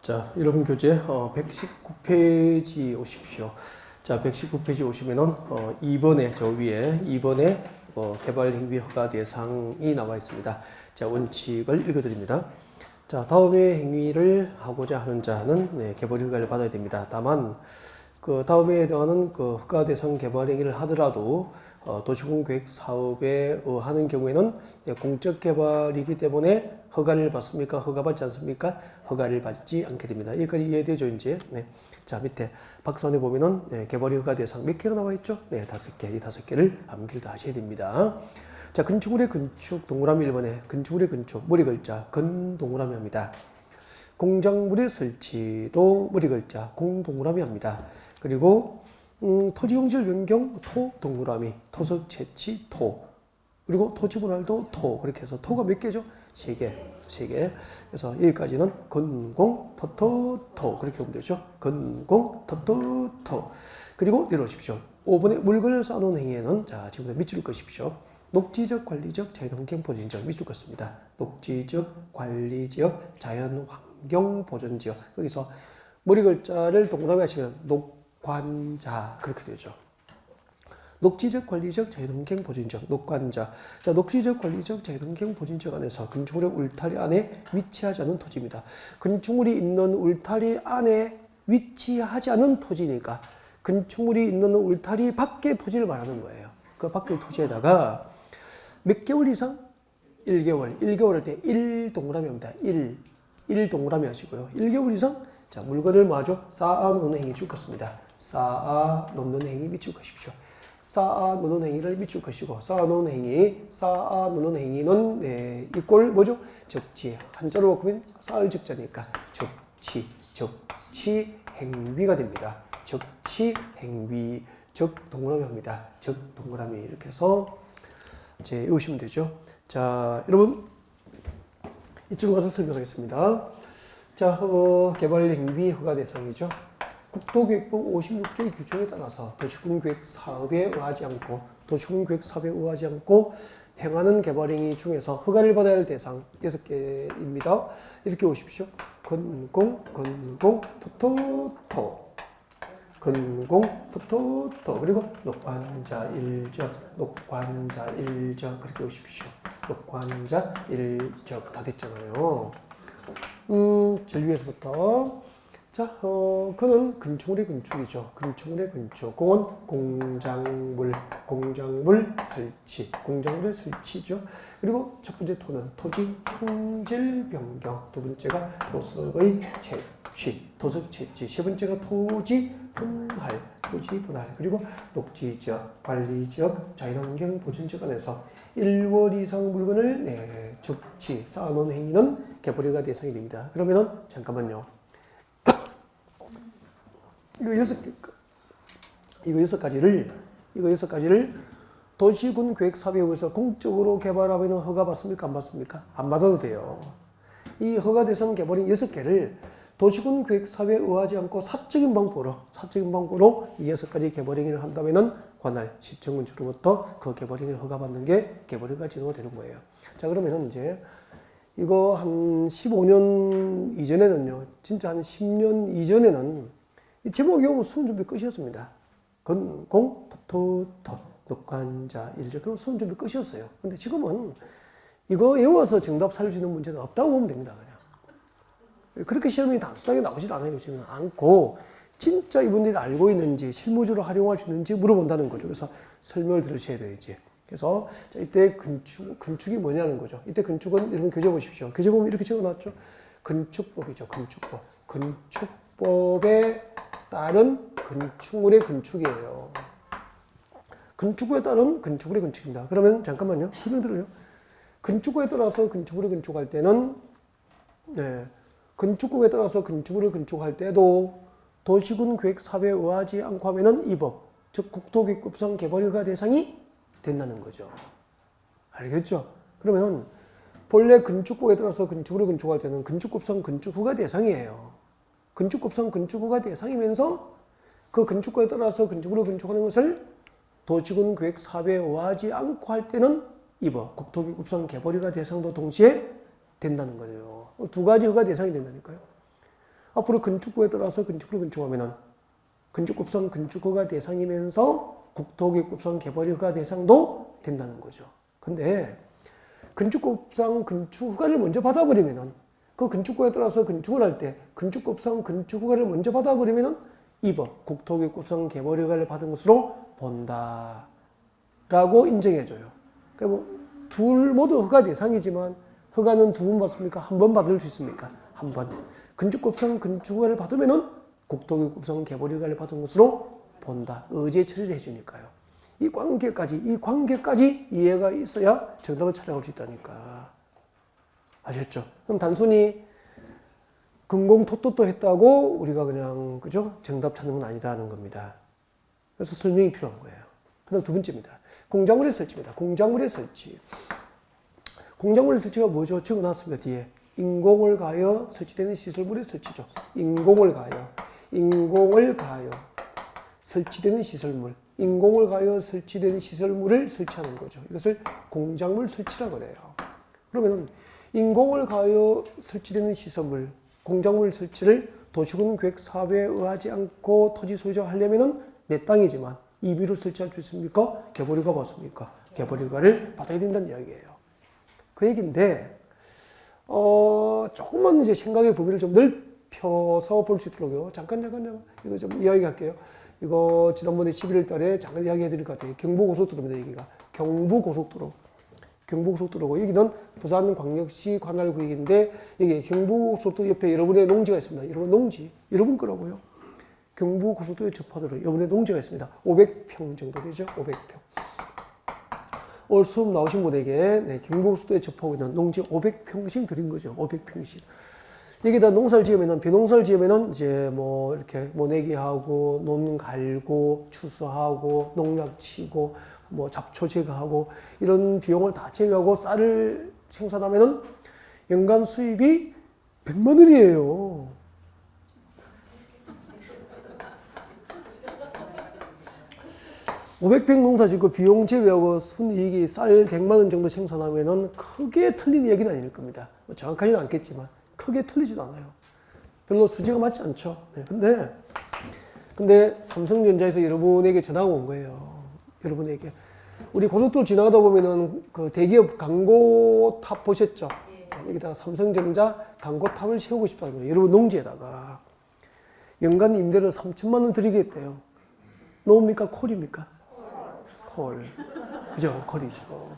자, 여러분 교재 119페이지 오십시오. 자, 119페이지 오시면은 2번에 저 위에 2번에 개발 행위 허가 대상이 나와 있습니다. 자, 원칙을 읽어드립니다. 자, 다음의 행위를 하고자 하는 자는 개발 허가를 받아야 됩니다. 다만 그 다음에 해당하는 그 허가 대상 개발 행위를 하더라도 도시공계획 사업에 하는 경우에는 공적 개발이기 때문에 허가를 받습니까? 허가받지 않습니까? 허가를 받지 않게 됩니다. 여기까지 이해되죠, 이제? 네. 자, 밑에 박스안에 보면은 개발 허가 대상 몇 개가 나와 있죠? 네, 5개. 이 5개를 암기를 다 하셔야 됩니다. 자, 건축물의 건축 동그라미 1번에 건축물의 건축 머리 글자 건 동그라미 합니다. 공작물의 설치도 머리 글자 공 동그라미 합니다. 그리고 토지용지를 변경 토 동그라미 토석 채취 토 그리고 토지 분할도 토 그렇게 해서 토가 몇 개죠? 3개. 그래서 여기까지는 건공 토토토 그렇게 보면 되죠. 건공 토토토. 그리고 내려오십시오. 5번에 물건을 쌓아놓은 행위에는 자 지금부터 밑줄 것입시오. 녹지적, 관리적, 자연환경보전지역 밑줄 것입니다. 녹지적, 관리지역, 자연환경보전지역 여기서 머리 글자를 동그라미 하시면 녹관자 그렇게 되죠. 녹지적, 관리적, 자연환경보전지역, 녹관자. 자, 녹지적, 관리적, 자연환경보전지역 안에서 건축물의 울타리 안에 위치하지 않은 토지입니다. 건축물이 있는 울타리 안에 위치하지 않은 토지니까 건축물이 있는 울타리 밖의 토지를 말하는 거예요. 그 밖의 토지에다가 몇 개월 이상? 1개월. 1개월 할 때 1 동그라미 합니다. 1 동그라미 하시고요. 1개월 이상? 자, 물건을 마저 쌓아 놓는 행위 줄 것입니다. 쌓아 놓는 행위 밑줄 것이십시오. 쌓아 놓는 행위를 밑줄 것이고, 쌓아 놓는 행위는, 이꼴 뭐죠? 적지. 한자로 바꾸면 쌓을 적자니까, 적치 행위가 됩니다. 적치 행위, 적 동그라미 합니다. 적 동그라미. 이렇게 해서, 이제 외우시면 되죠. 자, 여러분, 이쪽으로 가서 설명하겠습니다. 자, 개발 행위 허가 대상이죠. 국토계획법 56조의 규정에 따라서 도시군계획 사업에 의하지 않고 행하는 개발 행위 중에서 허가를 받아야 할 대상 6개입니다. 이렇게 오십시오. 건공, 토토토. 그리고 녹관자 일적 그렇게 오십시오. 녹관자 일적 다 됐잖아요. 전류에서부터 자, 그는 건축물의 건축이죠. 건축물의 건축. 공은 공작물 공작물의 설치죠. 그리고 첫 번째 토는 토지 품질 변경. 두 번째가 토석의 채취, 토석 채취. 세 번째가 토지 분할. 그리고 녹지지역, 관리지역, 자연환경 보존지역 안에서 1월 이상 물건을 적치, 쌓아놓은 행위는 개발허가 대상이 됩니다. 그러면은 잠깐만요. 이거 여섯 가지를 도시군 계획 사업에 의해서 공적으로 개발하면 허가 받습니까? 안 받습니까? 안 받아도 돼요. 이 허가 대상 개발인 6개를 도시군 계획 사업에 의하지 않고 사적인 방법으로 이 6가지 개발 행위를 한다면은 관할 시청군주로부터 그 개발 행위를 허가받는 게 개발 허가 진호가 되는 거예요. 자, 그러면은 이제 이거 한 15년 이전에는요, 진짜 한 10년 이전에는 이 제목이 오면 수능 준비 끝이었습니다. 건공, 토토, 녹관자, 일적. 그럼 수능 준비 끝이었어요. 근데 지금은 이거 외워서 정답 살릴 수 있는 문제는 없다고 보면 됩니다. 그냥. 그렇게 시험이 단순하게 나오지도 않아요. 지금 않고, 진짜 이분들이 알고 있는지, 실무적으로 활용할 수 있는지 물어본다는 거죠. 그래서 설명을 들으셔야 돼야지. 그래서 이때 건축이 뭐냐는 거죠. 이때 건축은 여러분 교재 보십시오. 교재 보면 이렇게 적어놨죠. 건축법이죠. 건축법에 따른 건축물의 건축이에요. 건축법에 따른 건축물의 건축입니다. 그러면 잠깐만요. 설명 들어요. 건축법에 따라서 건축물을 건축할 때는 건축법에 따라서 건축물을 건축할 때도 도시군 계획 사업에 의하지 않고 하면은 이 법, 즉 국토계획법상 개발허가 대상이 된다는 거죠. 알겠죠? 그러면 본래 건축법에 따라서 건축물을 건축할 때는 건축법상 건축허가 대상이에요. 건축법상 건축허가 대상이면서 그 건축법에 따라서 건축물을 건축하는 것을 도시군 계획 사업에 의하지 않고 할 때는 이 법, 국토계획법상 개발허가 대상도 동시에 된다는 거예요. 두 가지 허가 대상이 된다니까요. 앞으로 건축구에 따라서 건축구를 건축하면은 건축급성 건축허가 대상이면서 국토교육급성 개발허가 대상도 된다는 거죠. 근데 건축급성 건축허가를 먼저 받아버리면은 그 건축구에 따라서 건축을 할 때 건축급성 건축허가를 먼저 받아버리면은 2번 국토교육급성 개발허가를 받은 것으로 본다 라고 인정해줘요. 그러니까 둘 모두 허가 대상이지만 허가는 두 번 받습니까? 한 번 받을 수 있습니까? 한 번. 건축급성 건축허가를 받으면은 국토교육급성 개발허가를 받은 것으로 본다. 의제 처리를 해주니까요. 이 관계까지 이해가 있어야 정답을 찾아갈 수 있다니까. 아셨죠? 그럼 단순히 금공토토 했다고 우리가 그냥, 그죠? 정답 찾는 건 아니다는 겁니다. 그래서 설명이 필요한 거예요. 그 다음 두 번째입니다. 공작물의 설치입니다. 공작물의 설치. 공작물의 설치가 뭐죠? 적어놨습니다. 뒤에. 인공을 가하여 설치되는 시설물의 설치죠. 인공을 가하여 설치되는 시설물. 인공을 가하여 설치되는 시설물을 설치하는 거죠. 이것을 공작물 설치라고 그래요. 그러면 인공을 가하여 설치되는 시설물, 공작물 설치를 도시군 계획 사업에 의하지 않고 토지 소유자가 하려면은 내 땅이지만 임의로 설치할 수 있습니까? 개발허가 받습니까? 개발허가를 받아야 된다는 이야기예요. 그 얘기인데, 조금만 이제 생각의 범위를 좀 넓혀서 볼 수 있도록요. 잠깐, 이거 좀 이야기할게요. 이거 지난번에 11월 달에 잠깐 이야기 해드릴 것 같아요. 경부고속도로입니다, 여기가. 경부고속도로고, 여기는 부산광역시 관할구역인데, 여기 경부고속도로 옆에 여러분의 농지가 있습니다. 여러분 농지, 여러분 거라고요. 경부고속도로에 접하도록 여러분의 농지가 있습니다. 500평 정도 되죠? 500평. 올 수업 나오신 분에게 경부고속도로에 접하고 있는 농지 500평씩 드린 거죠. 500평씩. 여기다 농사를 지으면은, 벼농사를 지으면은 이제 뭐 이렇게 모내기하고, 논 갈고, 추수하고, 농약 치고, 뭐 잡초 제거하고, 이런 비용을 다 제외하고 쌀을 생산하면은 연간 수입이 100만 원이에요. (500평) 농사 짓고 비용 제외하고 순이익이 쌀 100만 원 정도 생산하면은 크게 틀린 이야기는 아닐 겁니다. 뭐 정확하지는 않겠지만 크게 틀리지도 않아요. 별로 수지가 맞지 않죠. 네, 근데 삼성전자에서 여러분에게 전화가 온 거예요. 여러분에게. 우리 고속도로 지나가다 보면은 그 대기업 광고탑 보셨죠? 여기다가 삼성전자 광고탑을 세우고 싶다는 거예요. 여러분 농지에다가. 연간 임대료 3천만 원 드리겠대요. 노입니까? 콜입니까? 콜. 그죠? 콜이죠.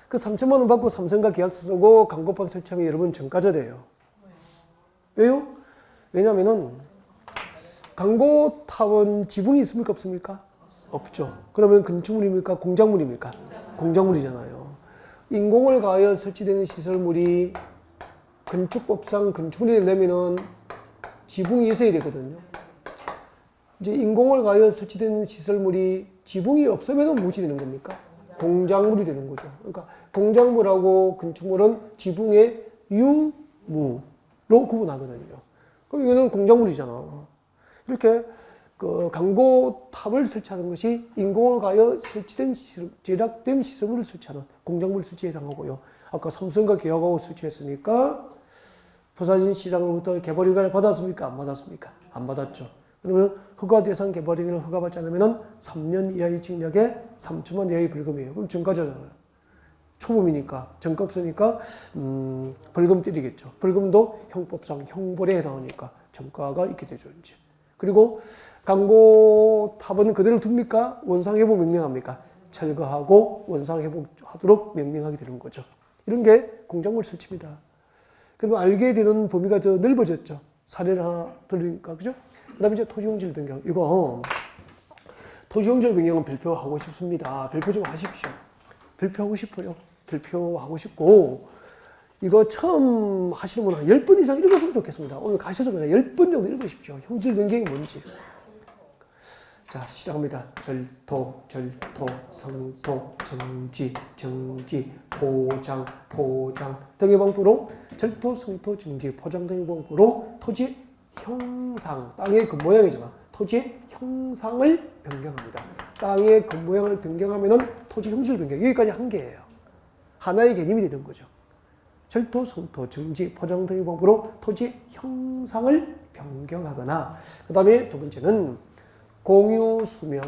그 3천만 원 받고 삼성과 계약서 쓰고 광고판 설치하면 여러분 전과자 돼요. 왜요? 왜냐면은 광고탑은 지붕이 있습니까? 없습니까? 없죠. 그러면 건축물입니까? 공작물입니까? 공작물이잖아요. 인공을 가하여 설치되는 시설물이 건축법상 건축물이 되려면은 지붕이 있어야 되거든요. 이제 인공을 가하여 설치되는 시설물이 지붕이 없으면 무엇이 되는 겁니까? 공작물이 되는 거죠. 그러니까 공작물하고 건축물은 지붕의 유무로 구분하거든요. 그럼 이거는 공작물이잖아. 이렇게 그 광고탑을 설치하는 것이 인공을 가하여 설치된 제작된 시설물을 설치하는 공작물 설치에 해당하고요. 아까 삼성과 계약하고 설치했으니까 부산시장으로부터 개발허가를 받았습니까? 안 받았습니까? 안 받았죠. 그러면 허가 대상 개발허가를 허가받지 않으면 3년 이하의 징역에 3천만 이하의 벌금이에요. 그럼 전과자잖아요. 초범이니까, 전과없으니까 벌금 때리겠죠. 벌금도 형법상 형벌에 해당하니까 전과가 있게 되죠. 이제. 그리고 광고탑은 그대로 둡니까? 원상회복 명령합니까? 철거하고 원상회복하도록 명령하게 되는 거죠. 이런 게 공작물 설치입니다. 그러면 알게 되는 범위가 더 넓어졌죠. 사례를 하나 들으니까, 그죠? 그 다음에 이제 토지용질 변경. 이거, 토지용질 변경은 발표하고 싶습니다. 발표 좀 하십시오. 발표하고 싶어요. 발표하고 싶고, 이거 처음 하시는 분은 한 10번 이상 읽었으면 좋겠습니다. 오늘 가셔서 그냥 10번 정도 읽으십시오. 형질 변경이 뭔지. 자, 시작합니다. 절토, 성토, 정지, 포장 등의 방법으로 절토, 성토, 정지, 포장 등의 방법으로 토지 형상, 땅의 겉모양이지만 토지의 형상을 변경합니다. 땅의 겉모양을 변경하면은 토지 형질 변경, 여기까지 한 개예요. 하나의 개념이 되는 거죠. 절토, 성토, 정지, 포장 등의 방법으로 토지의 형상을 변경하거나 그 다음에 두 번째는 공유수면.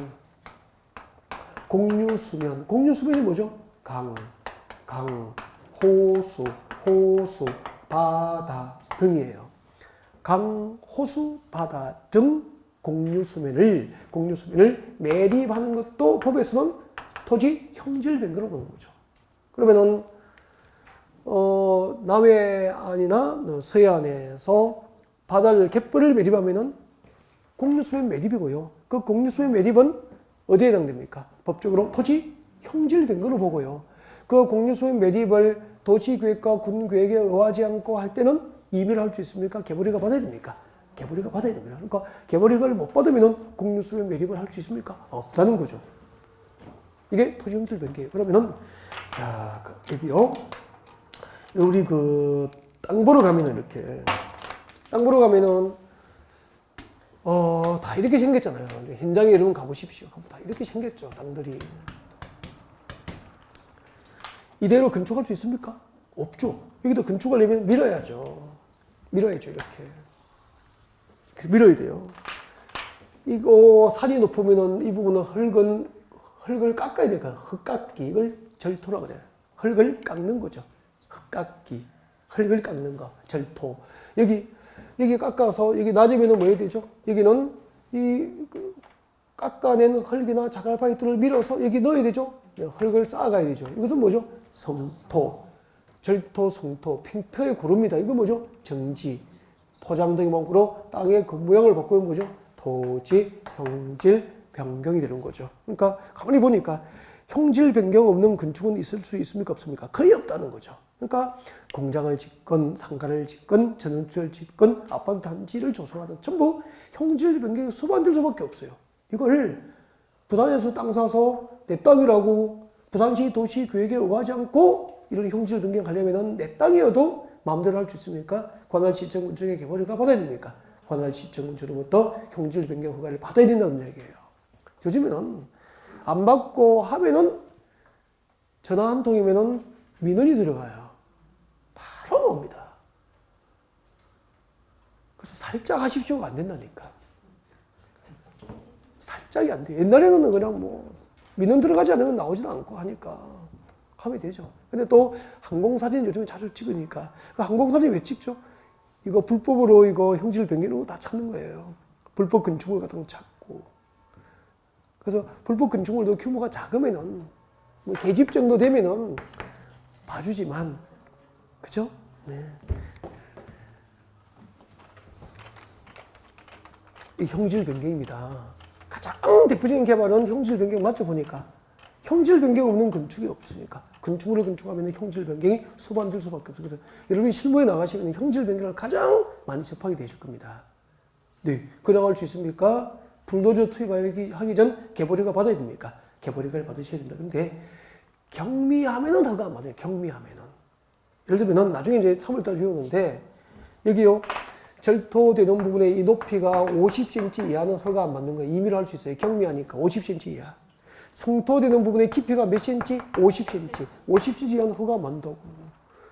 공유수면이 뭐죠? 강, 호수, 바다 등이에요. 강, 호수, 바다 등 공유수면을 매립하는 것도 법에서는 토지 형질 변경으로 보는 거죠. 그러면은 남해안이나 서해안에서 바다를 갯벌을 매립하면은 공유수면 매립이고요. 그 공유수면 매립은 어디에 해당됩니까? 법적으로 토지 형질 변경으로 보고요. 그 공유수면 매립을 도시계획과 군계획에 의하지 않고 할 때는 임의를 할 수 있습니까? 개발허가 받아야 됩니까? 개발허가 받아야 됩니다. 그러니까 개발허가를 못 받으면 공유수면 매립을 할 수 있습니까? 없다는 거죠. 이게 토지 형질 변경이에요. 그러면은 자 여기요. 우리 땅 보러 가면은 이렇게 땅 보러 가면은 다 이렇게 생겼잖아요. 현장에 여러분 가보십시오. 다 이렇게 생겼죠. 땅들이. 이대로 건축할 수 있습니까? 없죠. 여기도 건축하려면 밀어야죠. 이렇게. 밀어야 돼요. 이거 산이 높으면은 이 부분은 흙을 깎아야 되니까 흙깎기. 이걸 절토라고 그래요. 흙을 깎는 거죠. 흙깎기. 흙을 깎는 거. 절토. 여기 깎아서 여기 낮으면은 뭐 해야 되죠? 여기는 깎아낸 흙이나 자갈파이트를 밀어서 여기 넣어야 되죠? 흙을 쌓아가야 되죠. 이것은 뭐죠? 성토, 절토, 성토, 평평의 고릅니다. 이거 뭐죠? 정지, 포장 등의 방법으로 땅의 겉모양을 바꾸면 뭐죠? 토지, 형질, 변경이 되는 거죠. 그러니까 가만히 보니까 형질 변경 없는 건축은 있을 수 있습니까? 없습니까? 거의 없다는 거죠. 그러니까 공장을 짓건 상가를 짓건 전원주를 짓건 아파트 단지를 조성하든 전부 형질 변경이 수반될 수밖에 없어요. 이걸 부산에서 땅 사서 내 땅이라고 부산시 도시 계획에 의하지 않고 이런 형질 변경하려면 내 땅이어도 마음대로 할 수 있습니까? 관할시청군청의 개발허가 받아야 됩니까? 관할시청군청으로부터 형질 변경 허가를 받아야 된다는 얘기예요. 요즘에는 안 받고 하면은 전화 한 통이면은 민원이 들어가요. 바로 나옵니다. 그래서 살짝 하십시오가 안 된다니까. 살짝이 안 돼. 옛날에는 그냥 뭐 민원 들어가지 않으면 나오지도 않고 하니까 하면 되죠. 근데 또 항공사진 요즘에 자주 찍으니까 그 항공사진 왜 찍죠? 이거 불법으로 이거 형질 변경으로 다 찾는 거예요. 불법 건축물 같은 거 찾고. 그래서 불법 건축물도 규모가 작으면은 뭐 계집 정도 되면은 봐주지만 그죠? 네. 이 형질 변경입니다. 가장 대표적인 개발은 형질 변경 맞죠? 보니까 형질 변경 없는 건축이 없으니까 건축물을 건축하면 형질 변경이 수반될 수밖에 없어요. 그래서 여러분이 실무에 나가시면 형질 변경을 가장 많이 접하게 되실 겁니다. 네, 그나갈 수 있습니까? 불도저 투입하기 전 개발허가 받아야 됩니까? 개발허가를 받으셔야 된다. 근데 경미하면은 허가 안 받아요. 경미하면은. 예를 들면 나중에 이제 3월달 배우는데 여기요. 절토되는 부분에 이 높이가 50cm 이하는 허가 안 받는 거예요. 임의로 할 수 있어요. 경미하니까 50cm 이하. 성토되는 부분의 깊이가 몇 cm? 50cm. 50cm 이하는 허가 안 받는다고.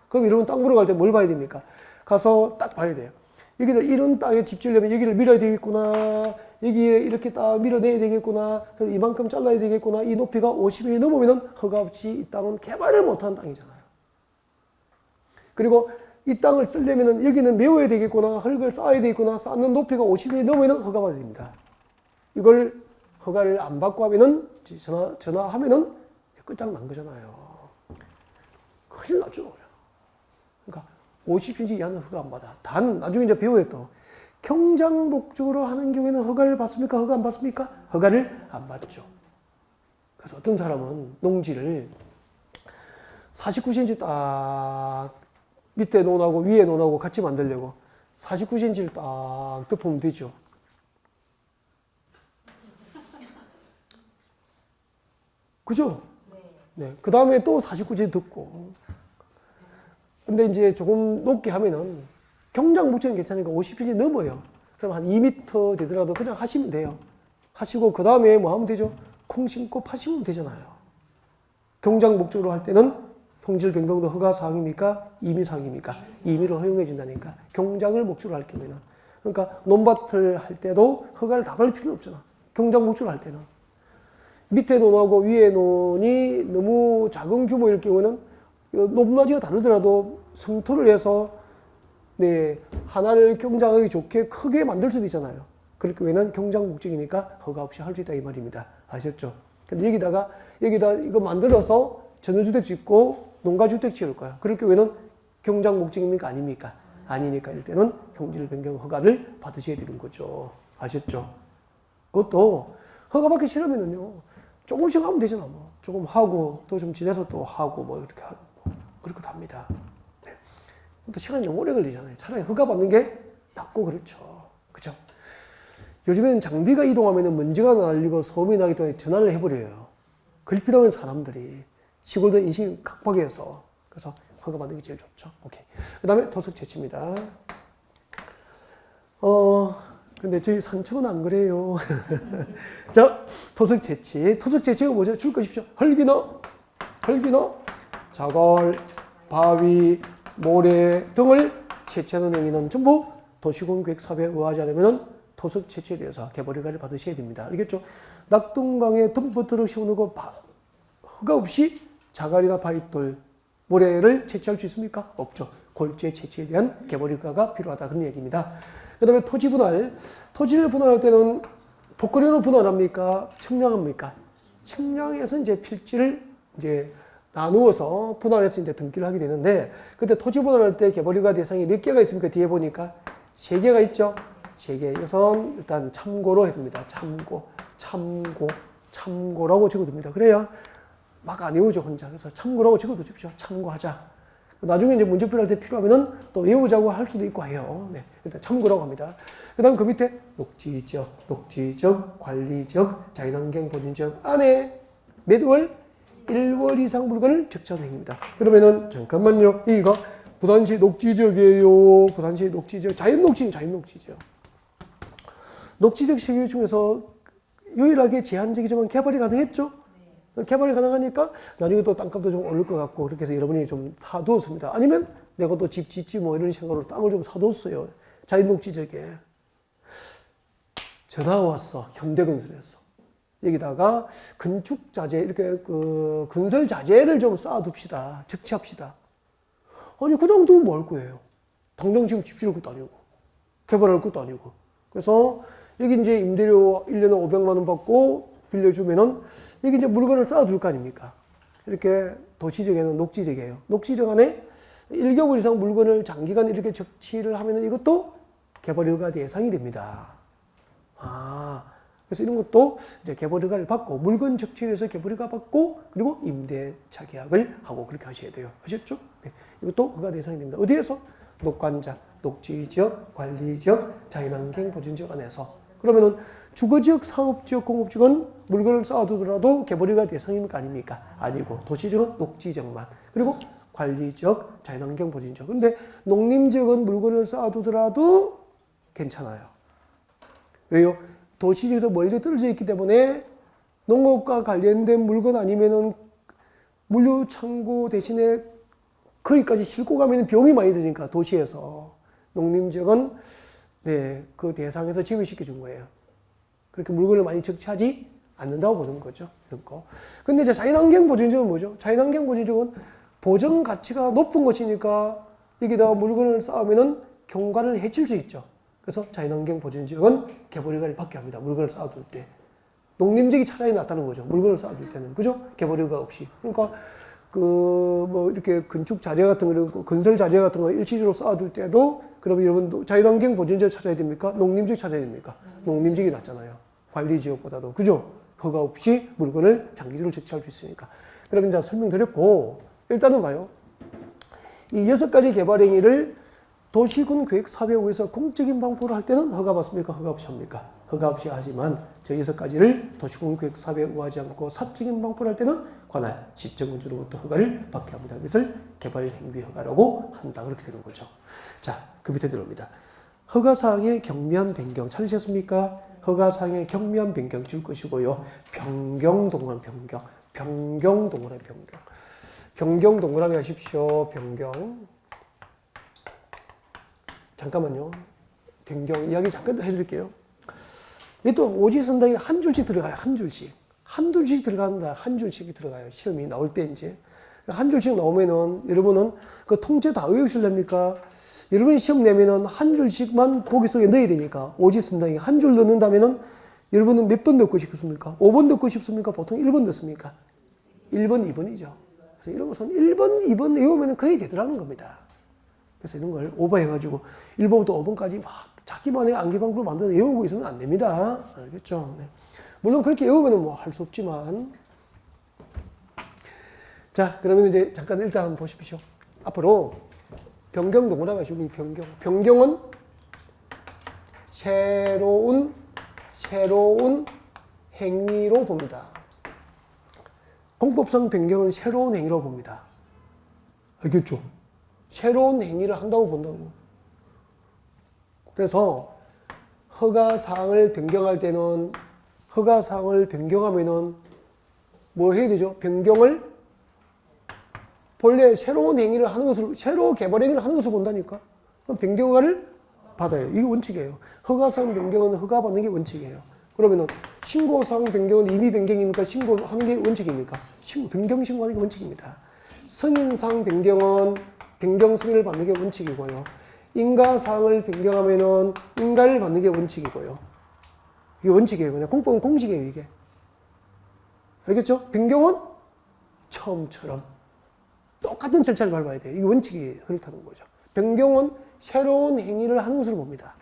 그럼 여러분 땅 보러 갈 때 뭘 봐야 됩니까? 가서 딱 봐야 돼요. 여기다 이런 땅에 집 지으려면 여기를 밀어야 되겠구나. 여기에 이렇게 딱 밀어내야 되겠구나. 그럼 이만큼 잘라야 되겠구나. 이 높이가 50cm 넘으면 허가 없이 이 땅은 개발을 못하는 땅이잖아요. 그리고 이 땅을 쓰려면 여기는 메워야 되겠구나. 흙을 쌓아야 되겠구나. 쌓는 높이가 50cm 넘으면 허가 받아야 됩니다. 이걸 허가를 안 받고 하면은 전화하면은 끝장난 거잖아요. 큰일 나죠. 그러니까 50cm 이하는 허가 안 받아. 단 나중에 이제 배워야 또 경장 목적으로 하는 경우에는 허가를 받습니까? 허가 안 받습니까? 허가를 안 받죠. 그래서 어떤 사람은 농지를 49cm 딱 밑에 논하고 위에 논하고 같이 만들려고 49cm를 딱 덮으면 되죠. 그죠? 네. 그 다음에 또 49cm 덮고. 근데 이제 조금 높게 하면은 경장 목적은 괜찮으니까 50cm 넘어요. 그럼 한 2m 되더라도 그냥 하시면 돼요. 하시고 그 다음에 뭐 하면 되죠? 콩 심고 파 심으면 되잖아요. 경장 목적으로 할 때는 평지를 변경도 허가사항입니까? 임의사항입니까? 임의로 허용해 준다니까. 경작을 목적으로 할 경우에는. 그러니까 논밭을 할 때도 허가를 다 받을 필요는 없잖아. 경작 목적으로 할 때는. 밑에 논하고 위에 논이 너무 작은 규모일 경우에는 높낮이가 다르더라도 성토를 해서 네, 하나를 경작하기 좋게 크게 만들 수도 있잖아요. 그럴 경우에는 경작 목적이니까 허가 없이 할 수 있다 이 말입니다. 아셨죠? 근데 여기다 이거 만들어서 전원주택 짓고 농가주택 지을 거야. 그럴 경우에는 경작 목적입니까? 아닙니까? 아니니까 이럴 때는 평지를 변경 허가를 받으셔야 되는 거죠. 아셨죠? 그것도 허가 받기 싫으면은요, 조금씩 하면 되잖아. 뭐. 조금 하고 또 좀 지내서 또 하고 뭐 이렇게 하고 뭐 그렇게 합니다. 네. 또 시간이 너무 오래 걸리잖아요. 차라리 허가 받는 게 낫고 그렇죠. 그죠? 요즘에는 장비가 이동하면 먼지가 날리고 소음이 나기 때문에 전환을 해버려요. 그럴 필요하면 사람들이 시골도 인식이 각박해서 그래서 허가 받는 게 제일 좋죠. 오케이. 그 다음에 토속 채취입니다. 근데 저희 산청은 안 그래요. 자, 토속 채취. 토속 채취가 뭐죠? 줄 것이죠. 흙이나, 자갈, 바위, 모래 등을 채취하는 행위는 전부 도시군계획 사업에 의하지 않으면 토속 채취에 대해서 개발 허가를 받으셔야 됩니다. 알겠죠? 낙동강에 덤퍼트를 세워놓고 허가 없이 자갈이나 바위돌, 모래를 채취할 수 있습니까? 없죠. 골재 채취에 대한 개발 허가가 필요하다 그런 얘기입니다. 그 다음에 토지 분할. 토지를 분할할 때는 복거리로 분할합니까? 측량합니까? 측량해서 이제 필지를 이제 나누어서 분할해서 이제 등기를 하게 되는데, 그때 토지 분할할 때 개발 허가 대상이 몇 개가 있습니까? 뒤에 보니까 3개가 있죠. 3개. 이것은 일단 참고로 해둡니다. 참고라고 적어둡니다. 그래야 막 안 외우죠, 혼자. 그래서 참고라고 적어두십시오. 참고하자. 나중에 이제 문제풀이 할 때 필요하면은 또 외우자고 할 수도 있고 해요. 네. 일단 참고라고 합니다. 그 다음 그 밑에 녹지적, 관리적, 자연환경 보존지역 안에 몇 월? 1월 이상 물건을 적재하는 행위입니다. 그러면은, 잠깐만요. 여기가 부산시 녹지지역이에요. 부산시 녹지지역. 자연녹지지역. 녹지적 시기 중에서 유일하게 제한적이지만 개발이 가능했죠? 개발이 가능하니까 나중에 또 땅값도 좀 오를 것 같고 그렇게 해서 여러분이 좀 사두었습니다. 아니면 내가 또 집 짓지 뭐 이런 생각으로 땅을 좀 사뒀어요. 자연녹지적에. 전화 왔어. 현대건설에서. 여기다가 건축자재, 이렇게 그 건설자재를 좀 쌓아둡시다. 적치합시다. 아니, 그냥 두면 뭐 할 거예요? 당장 지금 집 지을 것도 아니고, 개발할 것도 아니고. 그래서 여기 이제 임대료 1년에 500만 원 받고 빌려주면은 여기 이제 물건을 쌓아둘 거 아닙니까? 이렇게 도시적에는 녹지적이에요. 녹지적 안에 1개월 이상 물건을 장기간 이렇게 적치를 하면은 이것도 개발 허가 대상이 됩니다. 그래서 이런 것도 이제 개발 허가를 받고 물건 적치에서 개발 허가 받고 그리고 임대차 계약을 하고 그렇게 하셔야 돼요. 아셨죠? 네. 이것도 허가 대상이 됩니다. 어디에서? 녹관자, 녹지지역, 관리지역, 자연환경 보존지역 안에서. 그러면은 주거지역, 상업지역, 공업지역은 물건을 쌓아두더라도 개발 허가 대상입니까? 아닙니까? 아니고 도시지역은 녹지지역만. 그리고 관리지역, 자연환경 보존지역. 근데 농림지역은 물건을 쌓아두더라도 괜찮아요. 왜요? 도시지역에서 멀리 떨어져 있기 때문에 농업과 관련된 물건 아니면은 물류창고 대신에 거기까지 싣고 가면 비용이 많이 드니까 도시에서. 농림지역은 네, 그 대상에서 제외시켜 준 거예요. 그렇게 물건을 많이 적치하지 않는다고 보는 거죠. 이런 거. 근데 이제 자연환경 보존지역은 뭐죠? 자연환경 보존지역은 보존 가치가 높은 것이니까 여기다가 물건을 쌓으면은 경관을 해칠 수 있죠. 그래서 자연환경 보존지역은 개발 허가를 받게 합니다. 물건을 쌓아둘 때. 농림지역이 차라리 낫다는 거죠. 물건을 쌓아둘 때는. 그죠? 개발 허가 없이. 그러니까 뭐 이렇게 건축 자재 같은 거, 건설 자재 같은 거 일시적으로 쌓아둘 때도 그러면 여러분 자연환경 보존지역 찾아야 됩니까? 농림지역 찾아야 됩니까? 농림지역이 낫잖아요. 관리지역보다도. 그죠? 허가 없이 물건을 장기적으로 적치할 수 있으니까. 그러면 이제 설명드렸고, 일단은 봐요. 이 6가지 개발 행위를 도시군 계획 사업에 의해서 공적인 방포를 할 때는 허가 받습니까? 허가 없이 합니까? 허가 없이 하지만 저 6가지를 도시군 계획 사업에 의하지 않고 사적인 방포를 할 때는 관할 지정원주로부터 허가를 받게 합니다. 그것을 개발 행위 허가라고 한다. 그렇게 되는 거죠. 자, 그 밑에 들어옵니다. 허가사항의 경미한 변경 찾으셨습니까? 허가사항의 경미한 변경 줄 것이고요. 변경 동안 변경. 변경 동그라미 하십시오. 변경. 잠깐만요. 변경 이야기 잠깐 해드릴게요. 이게 또 오지선다에 한 줄씩 들어가요. 한 줄씩. 한 줄씩 들어간다. 한 줄씩이 들어가요. 시험이 나올 때 이제. 한 줄씩 나오면은 여러분은 그 통째 다 외우실랍니까? 여러분이 시험 내면은 한 줄씩만 보기 속에 넣어야 되니까. 오지선다에 한 줄 넣는다면은 여러분은 몇 번 넣고 싶습니까? 5번 넣고 싶습니까? 보통 1번 넣습니까? 1번, 2번이죠. 그래서 이런 것은 1번, 2번 외우면 거의 되더라는 겁니다. 그래서 이런 걸 오버해가지고 1번부터 5번까지 막 자기만의 암기방법을 만들어 외우고 있으면 안 됩니다. 알겠죠? 네. 물론 그렇게 외우면 뭐 할 수 없지만. 자, 그러면 이제 잠깐 일단 한번 보십시오. 앞으로 변경 동그라미 하시고 변경. 변경은 새로운 행위로 봅니다. 공법상 변경은 새로운 행위로 봅니다. 알겠죠? 새로운 행위를 한다고 본다고. 그래서 허가사항을 변경할 때는 허가사항을 변경하면은 뭐 해야 되죠? 변경을 본래 새로운 행위를 하는 것으로, 새로 개발 행위를 하는 것으로 본다니까. 그럼 변경 허가를 받아요. 이게 원칙이에요. 허가사항 변경은 허가받는 게 원칙이에요. 그러면은 신고사항 변경은 임의 변경입니까? 신고하는 게 원칙입니까? 변경 신고하는 게 원칙입니다. 승인사항 변경은 변경 승인을 받는 게 원칙이고요. 인가사항을 변경하면은 인가를 받는 게 원칙이고요. 이게 원칙이에요. 그냥 공법은 공식이에요, 이게. 알겠죠? 변경은 처음처럼 똑같은 절차를 밟아야 돼요. 이게 원칙이 그렇다는 거죠. 변경은 새로운 행위를 하는 것으로 봅니다.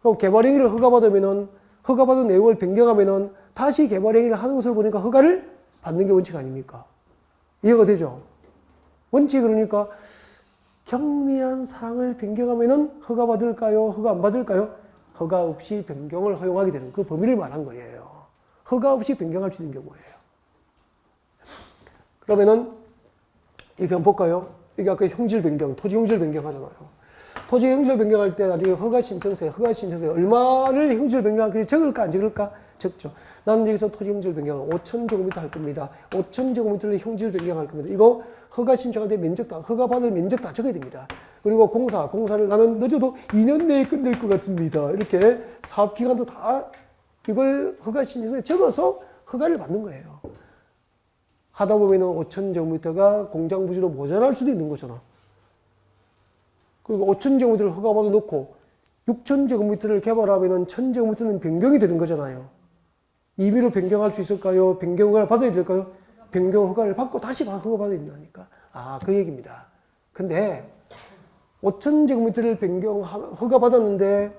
그럼 개발 행위를 허가받으면은 허가받은 내용을 변경하면은 다시 개발 행위를 하는 것을 보니까 허가를 받는 게 원칙 아닙니까? 이해가 되죠? 원칙 그러니까 경미한 사항을 변경하면은 허가 받을까요? 허가 안 받을까요? 허가 없이 변경을 허용하게 되는 그 범위를 말한 거예요. 허가 없이 변경할 수 있는 경우예요. 그러면은 이렇게 한번 볼까요? 이게 아까 형질 변경, 토지 형질 변경 하잖아요. 토지 형질 변경할 때 나중에 허가 신청서에 얼마를 형질 변경할까 적을까 안 적을까? 적죠. 나는 여기서 토지 형질 변경을 5,000제곱미터 할 겁니다. 5,000제곱미터를 형질 변경할 겁니다. 이거 허가 신청할 때 면적 다, 허가 받을 면적 다 적어야 됩니다. 그리고 공사를 나는 늦어도 2년 내에 끝낼 것 같습니다. 이렇게 사업기간도 다 이걸 허가 신청서에 적어서 허가를 받는 거예요. 하다 보면은 5,000제곱미터가 공장 부지로 모자랄 수도 있는 거잖아. 그리고 5,000제곱미터를 허가받아 놓고 6,000제곱미터를 개발하면은 1,000제곱미터는 변경이 되는 거잖아요. 임의로 변경할 수 있을까요? 변경 허가를 받아야 될까요? 변경 허가를 받고 다시 허가 받아야 된다니까. 아, 그 얘기입니다. 근데 5,000제곱미터를 허가 받았는데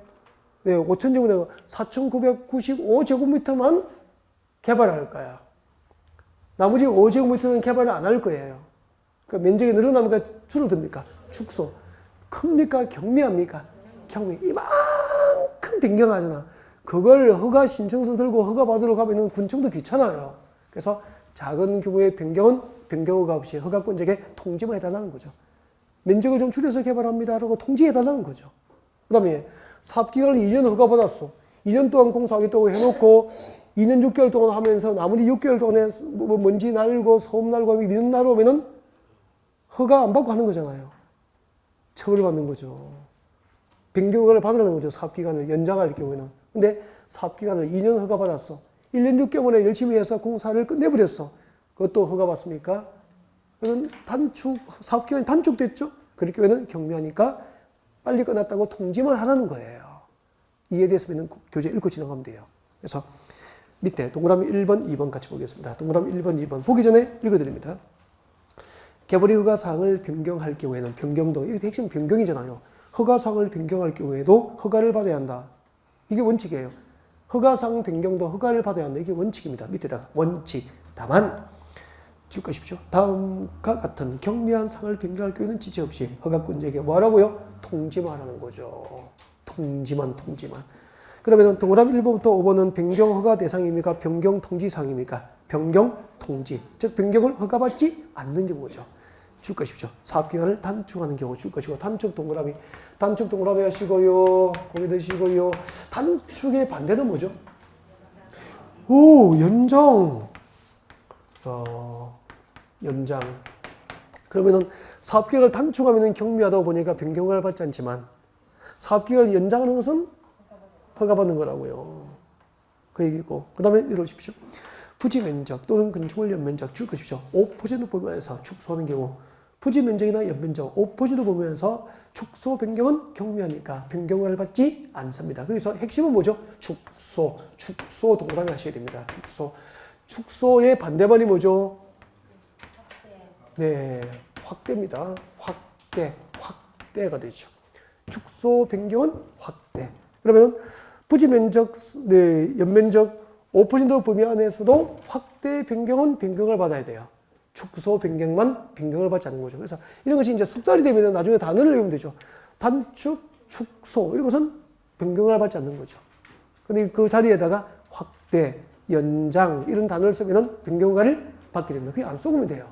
네, 5,000제곱미터 4,995제곱미터만 개발할 거야. 나머지 5제곱미터는 개발을 안 할 거예요. 그러니까 면적이 늘어납니까? 줄어듭니까? 축소. 큽니까? 경미합니까? 경미. 이만큼 변경하잖아. 그걸 허가 신청서 들고 허가 받으러 가면 군청도 귀찮아요. 그래서 작은 규모의 변경은 변경허가 없이 허가권자에게 통지만 해달라는 거죠. 면적을 좀 줄여서 개발합니다라고 통지해달라는 거죠. 그 다음에 사업기간을 2년 허가받았어. 2년 동안 공사하겠다고 해놓고 2년 6개월 동안 하면서 나머지 6개월 동안에 먼지 날고 소음 날고 미는 날오면은 허가 안 받고 하는 거잖아요. 처벌받는 거죠. 변경허가를 받으라는 거죠. 사업기간을 연장할 경우에는. 근데 사업기간을 2년 허가받았어. 1년 6개월에 열심히 해서 공사를 끝내버렸어. 그것도 허가받습니까? 그건 사업기간이 단축됐죠? 그럴 경우에는 경미하니까 빨리 끝났다고 통지만 하라는 거예요. 이에 대해서는 교재 읽고 지나가면 돼요. 그래서 밑에 동그라미 1번, 2번 같이 보겠습니다. 동그라미 1번, 2번. 보기 전에 읽어드립니다. 개발의 허가사항을 변경할 경우에는 변경도, 이게 핵심 변경이잖아요. 허가사항을 변경할 경우에도 허가를 받아야 한다. 이게 원칙이에요. 허가사항 변경도 허가를 받아야 한다. 이게 원칙입니다. 밑에다가 원칙. 다만 줄 것이십시오. 다음과 같은 경미한 사항을 변경할 경우에는 지체 없이 허가권자에게 뭐하라고요? 통지만 하는 거죠. 통지만. 그러면 동그라미 1번부터 5번은 변경 허가 대상입니까? 변경 통지 사항입니까? 변경 통지. 즉 변경을 허가받지 않는 경우죠. 줄 것이십시오. 사업기간을 단축하는 경우 줄 것이고 단축 동그라미 하시고요. 고개 드시고요. 단축의 반대는 뭐죠? 오, 연장. 연장. 그러면은 사업기간을 단축하면 경미하다고 보니까 변경을 받지 않지만 사업기간을 연장하는 것은 허가받는 거라고요. 그 얘기고. 그 다음에 이러십시오. 부지 면적 또는 건축물 연면적 줄 것이죠. 5% 보면서 축소하는 경우 부지 면적이나 연면적 5% 보면서 축소 변경은 경미하니까 변경을 받지 않습니다. 그래서 핵심은 뭐죠? 축소 동그라미 하셔야 됩니다. 축소의 반대말이 뭐죠? 네, 확대입니다. 확대가 되죠. 축소 변경은 확대. 그러면 부지 면적, 네, 연면적 5% 범위 안에서도 확대 변경은 변경을 받아야 돼요. 축소 변경만 변경을 받지 않는 거죠. 그래서 이런 것이 이제 숙달이 되면 나중에 단어를 외우면 되죠. 단축, 축소 이런 것은 변경을 받지 않는 거죠. 근데 그 자리에다가 확대, 연장 이런 단어를 쓰면은 변경을 받게 됩니다. 그게 안 써보면 돼요.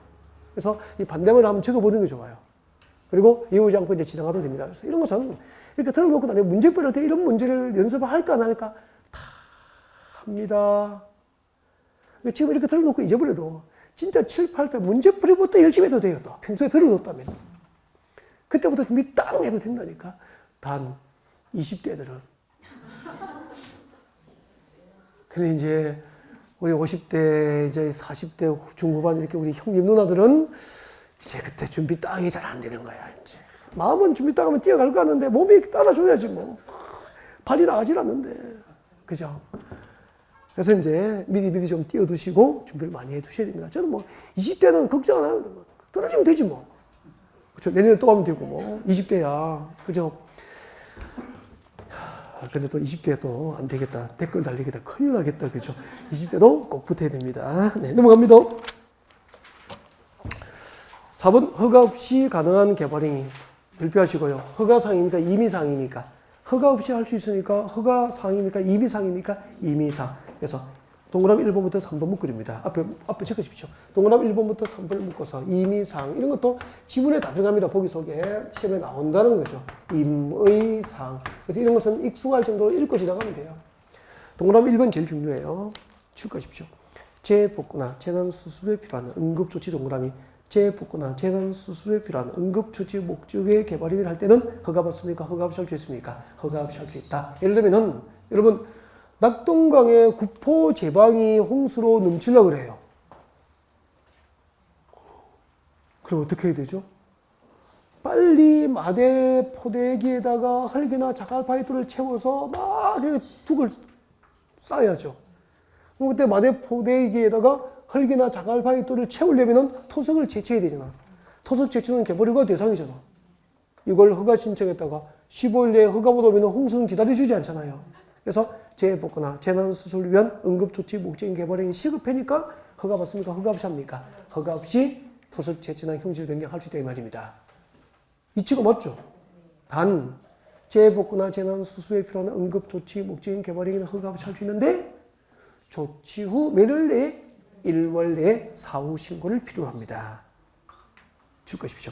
그래서 이 반대말을 한번 적어보는 게 좋아요. 그리고 외우지 않고 이제 지나가도 됩니다. 그래서 이런 것은 이렇게 들어놓고 나중에 문제 풀을 때 이런 문제를 연습을 할까 안 할까 다 합니다. 지금 이렇게 들어놓고 잊어버려도 진짜 7, 8대 문제풀이부터 열심히 해도 돼요. 또 평소에 들어놓았다면. 그때부터 준비 딱 해도 된다니까. 단 20대들은. 근데 이제 우리 50대, 이제 40대 중후반 이렇게 우리 형님 누나들은 이제 그때 준비 땅이 잘 안 되는 거야. 이제 마음은 준비 땅 하면 뛰어갈 거 같는데 몸이 따라줘야지 뭐. 발이 나가질 않는데. 그죠? 그래서 이제 미리 좀 띄워두시고 준비를 많이 해두셔야 됩니다. 저는 뭐 20대는 걱정 안 하는데 뭐 떨어지면 되지 뭐. 그렇죠? 내년에 또 하면 되고 뭐 20대야. 그죠? 근데 또 20대 또 안 되겠다. 댓글 달리겠다. 큰일 나겠다. 그죠? 20대도 꼭 붙어야 됩니다. 네, 넘어갑니다. 4번 허가 없이 가능한 개발행위 발표하시고요. 허가사항입니까? 임의사항입니까? 허가 없이 할 수 있으니까 허가사항입니까? 임의사항입니까? 임의사항. 그래서 동그라미 1번부터 3번 묶어줍니다. 앞에 체크하십시오. 동그라미 1번부터 3번을 묶어서 임의사항 이런 것도 지문에 다 들어갑니다. 보기 속에 시험에 나온다는 거죠. 임의사항. 그래서 이런 것은 익숙할 정도로 읽고 지나가면 돼요. 동그라미 1번 제일 중요해요. 체크하십시오. 재복구나 재난수술에 필요한 응급조치 동그라미 재복구나 재난수술에 필요한 응급조치 목적의 개발을 할 때는 허가받습니까? 허가 없이 할 수 있습니까? 허가 없이 할 수 있다. 예를 들면은 여러분 낙동강에 구포 제방이 홍수로 넘치려고 그래요. 그럼 어떻게 해야 되죠? 빨리 마대 포대기에다가 흙이나 자갈파이프를 채워서 막 둑을 쌓아야죠. 그럼 그때 마대 포대기에다가 흙이나 자갈파이프를 채우려면 토석을 채취해야 되잖아. 토석 채취는 개발허가 대상이잖아. 이걸 허가 신청했다가 15일 내에 허가 못 오면 홍수는 기다려주지 않잖아요. 그래서 재복구나 재난수술을 위한 응급조치 목적인 개발행위 시급해니까 허가 받습니까? 허가 없이 합니까? 허가 없이 토석 채취나 형질 변경할 수 있다 이 말입니다. 이치가 맞죠? 단 재복구나 재난수술에 필요한 응급조치 목적인 개발행위는 허가 없이 할 수 있는데 조치 후 매달 내에 1월 내에 사후 신고를 필요로 합니다. 주의하십시오.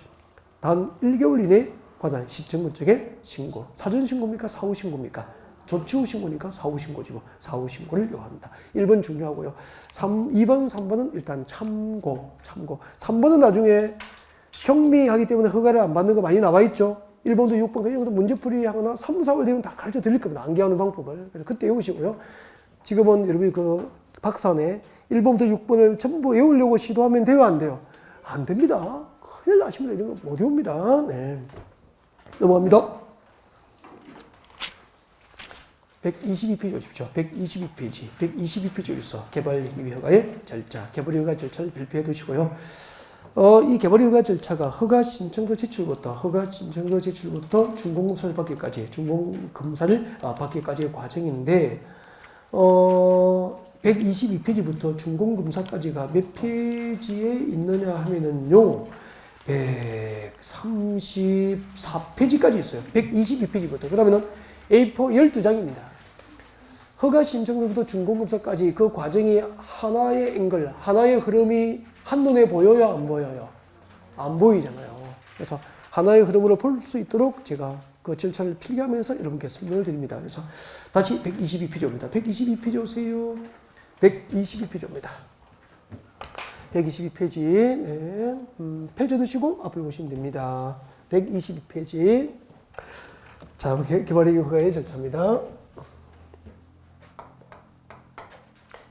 단 1개월 이내 관할 시청구청에 신고. 사전 신고입니까? 사후 신고입니까? 조치 후 신고니까 사후 신고지고 사후 신고를 요한다. 1번 중요하고요. 2번, 3번은 일단 참고. 3번은 나중에 경미하기 때문에 허가를 안 받는 거 많이 나와 있죠. 1번도 6번, 이런 것도 문제풀이 하거나 3, 4월 되면 다 가르쳐 드릴 겁니다. 암기하는 방법을. 그래서 그때 외우시고요. 지금은 여러분이 그 박사네 1번부터 6번을 전부 외우려고 시도하면 돼요, 안 돼요? 안 됩니다. 큰일 나십니다. 이런 거 못 외웁니다. 네. 넘어갑니다. 122페이지 오십시오. 122페이지 있어. 개발행위 허가의 절차. 개발행위 허가 절차를 발표해 두시고요. 이 개발행위 허가 절차가 허가 신청서 제출부터 준공검사를 받기까지, 준공검사를 받기까지의 과정인데, 122페이지부터 준공검사까지가 몇 페이지에 있느냐 하면은요, 134페이지까지 있어요. 122페이지부터. 그러면은 A4 12장입니다. 허가 신청서부터 준공검사까지 그 과정이 하나의 앵글, 하나의 흐름이 한눈에 보여요, 안 보여요? 안 보이잖아요. 그래서 하나의 흐름으로 볼 수 있도록 제가 그 절차를 필기하면서 여러분께 설명을 드립니다. 그래서 다시 122페이지입니다. 122페이지 오세요. 122페이지입니다. 122페이지. 네. 펼쳐 두시고 앞으로 보시면 됩니다. 122페이지. 자, 개발행위 허가의 절차입니다.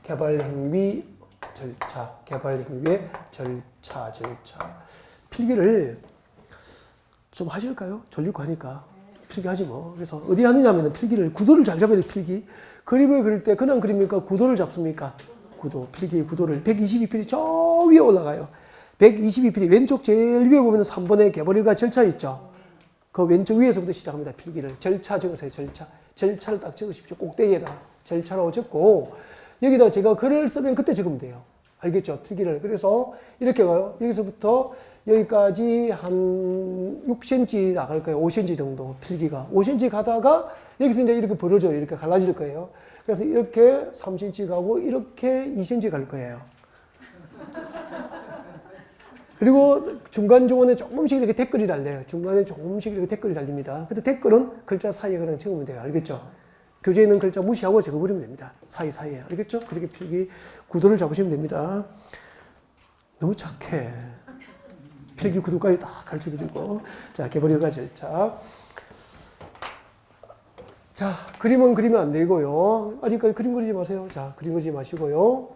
개발행위 절차, 개발행위의 절차. 필기를 좀 하실까요? 졸리고 하니까. 필기하지 뭐. 그래서 어디 하느냐면 필기를, 구도를 잘 잡아야 돼, 필기. 그림을 그릴 때 그냥 그립니까? 구도를 잡습니까? 구도, 필기 구도를. 122페이지 저 위에 올라가요. 122페이지 왼쪽 제일 위에 보면 3번의 개발허가 절차 있죠? 그 왼쪽 위에서부터 시작합니다. 필기를. 절차 적으세요, 절차. 절차를 딱 적으십시오. 꼭대기에다. 절차라고 적고, 여기다 제가 글을 쓰면 그때 적으면 돼요. 알겠죠? 필기를. 그래서 이렇게 가요. 여기서부터 여기까지 한 6cm 나갈 거예요. 5cm 정도 필기가. 5cm 가다가 여기서 이제 이렇게 벌어져요. 이렇게 갈라질 거예요. 그래서 이렇게 3cm 가고 이렇게 2cm 갈 거예요. 그리고 중간중간에 조금씩 이렇게 댓글이 달려요. 중간에 조금씩 이렇게 댓글이 달립니다. 근데 댓글은 글자 사이에 그냥 적으면 돼요. 알겠죠? 교재에 있는 글자 무시하고 적어버리면 됩니다. 사이사이에. 알겠죠? 그렇게 필기 구도를 잡으시면 됩니다. 너무 착해. 필기 구도까지 다 가르쳐 드리고. 자, 개발허가 절차. 자, 그림은 그리면 안 되고요. 아직까지 그림 그리지 마세요. 자, 그림 그리지 마시고요.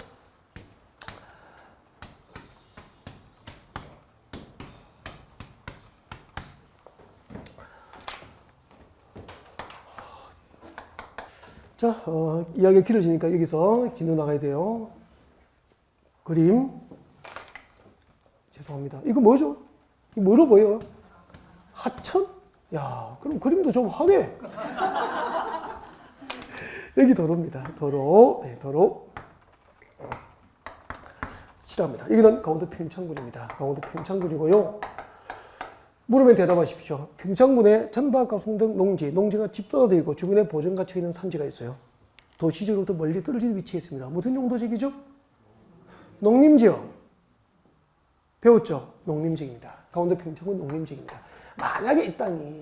자, 이야기가 길어지니까 여기서 진도 나가야 돼요. 그림. 죄송합니다. 이거 뭐죠? 이거 뭐로 보여요? 하천? 야, 그럼 그림도 좀 하네. 여기 도로입니다. 도로. 네, 도로. 싫어합니다. 여기는 강원도 평창군입니다. 강원도 평창군이고요. 물으면 대답하십시오. 평창군에 전답과 송등 농지가 집단화되어 있고 주변에 보존가치가 있는 산지가 있어요. 도시적으로부터 멀리 떨어진 위치에 있습니다. 무슨 용도지역이죠? 농림지역. 배웠죠? 농림지역입니다. 강원도 평창군 농림지역입니다. 만약에 이 땅이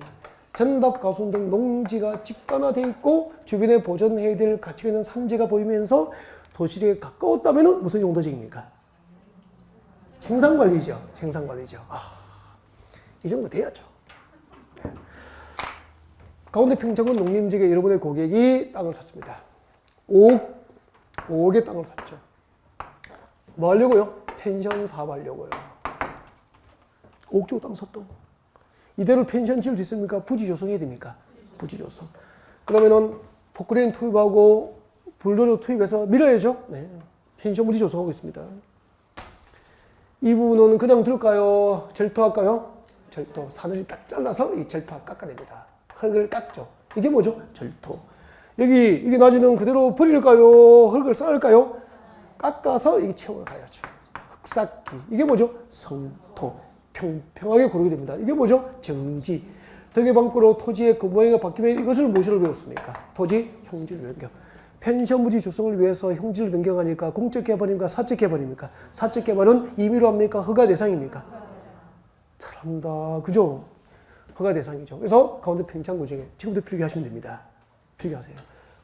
전답, 가순 농지가 집단화되어 있고 주변에 보존해야 될 가치가 있는 산지가 보이면서 도시에 가까웠다면 무슨 용도지역입니까? 생산관리죠. 생산관리죠. 이 정도 돼야죠. 네. 강원도 평창군 농림지역에 여러분의 고객이 땅을 샀습니다. 5억의 땅을 샀죠. 뭐 하려고요? 펜션 사업하려고요. 5억 주고 땅 샀다고. 이대로 펜션 지을 수 있습니까? 부지 조성해야 됩니까? 부지 조성. 그러면은 포크레인 투입하고 불도저 투입해서 밀어야죠. 네. 펜션 부지 조성하고 있습니다. 이 부분은 그냥 둘까요? 절토할까요? 절토. 사늘이 딱 잘라서 이 절토 깎아냅니다. 흙을 깎죠. 이게 뭐죠? 절토. 이게 나중에는 그대로 버릴까요? 흙을 쌓을까요? 깎아서 이게 채워 가야죠. 흙쌓기. 이게 뭐죠? 성토. 평평하게 고르게 됩니다. 이게 뭐죠? 정지. 덕의 방구로 토지의 그 모양이 바뀌면 이것을 무엇으로 배웠습니까? 토지 형질 변경. 펜션 부지 조성을 위해서 형질 변경하니까 공적 개발입니까? 사적 개발입니까? 사적 개발은 임의로 합니까? 허가 대상입니까? 잘한다. 그죠? 허가 대상이죠. 그래서 강원도 평창구 중에 지금부터 필기하시면 됩니다. 필기하세요.